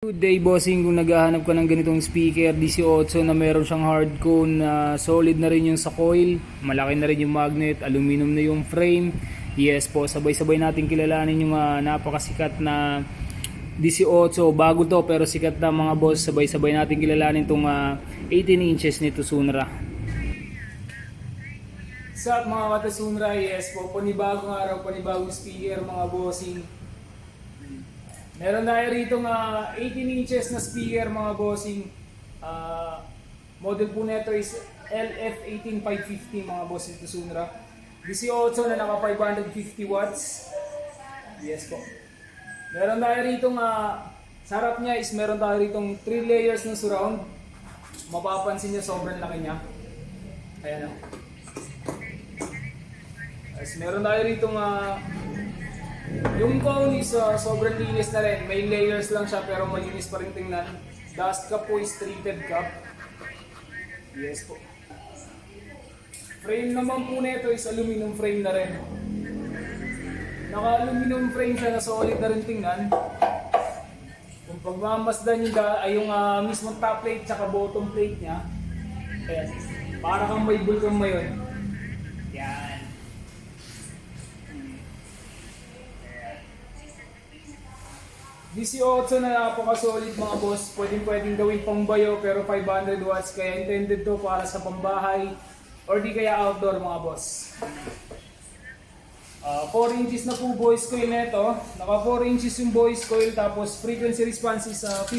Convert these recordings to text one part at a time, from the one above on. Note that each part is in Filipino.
Good day bossing, kung naghahanap ka ng ganitong speaker 18 na meron siyang hard cone na solid na rin yung sa coil, malaki na rin yung magnet, aluminum na yung frame. Yes po, sabay-sabay natin kilalanin yung napakasikat na 18, bago to pero sikat na mga boss. Sabay-sabay natin kilalanin itong 18 inches nito Sunra. Sa mga kata Sunra, yes po, panibagong araw, panibagong speaker mga bossing. Meron tayo rito 18 inches na speaker mga bossing. Model po nito is LF18550 mga bossing to Sunra. 18 na naka 550 watts. Yes po. Meron tayo rito sa harap niya is meron tayo rito 3 layers ng surround. Mapapansin niyo sobrang laki niya. Ayan o. Meron tayo rito yung cone is sobrang linis na rin. May layers lang siya pero malinis pa rin tingnan. Dust cap po is treated cap. Yes po. Frame naman po nito is aluminum frame na rin. Naka-aluminum frame siya na solid na rin tingnan. Kung pagmamasdan nyo ay yung mismong top plate tsaka bottom plate niya. Ayan. Para kang may bulkang mayon. Yan. 18 na napaka-solid mga boss. Pwedeng gawin pangbayo pero 500 watts kaya intended to para sa pambahay or di kaya outdoor mga boss. 4 inches na po voice coil nito. Naka 4 inches yung voice coil tapos frequency response is 50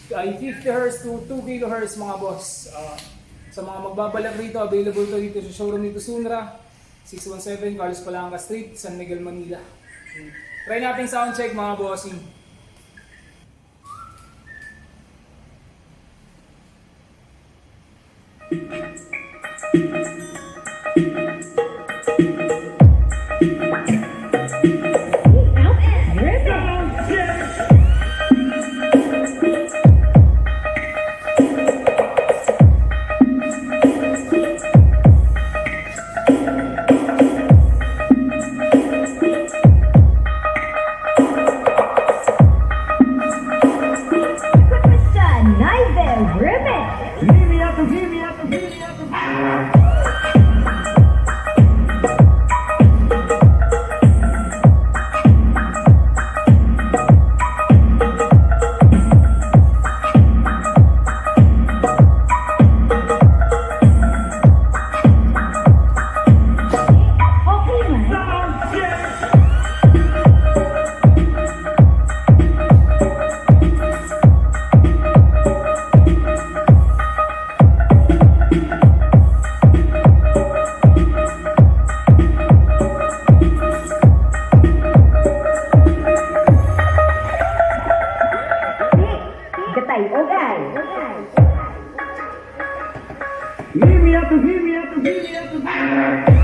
Hz to 2 kHz mga boss. Sa mga magbabalak rito, available to dito sa showroom nito Sunra, 617 Carlos Palanca Street, San Miguel, Manila. Try natin sound check mga bossing. Give me up.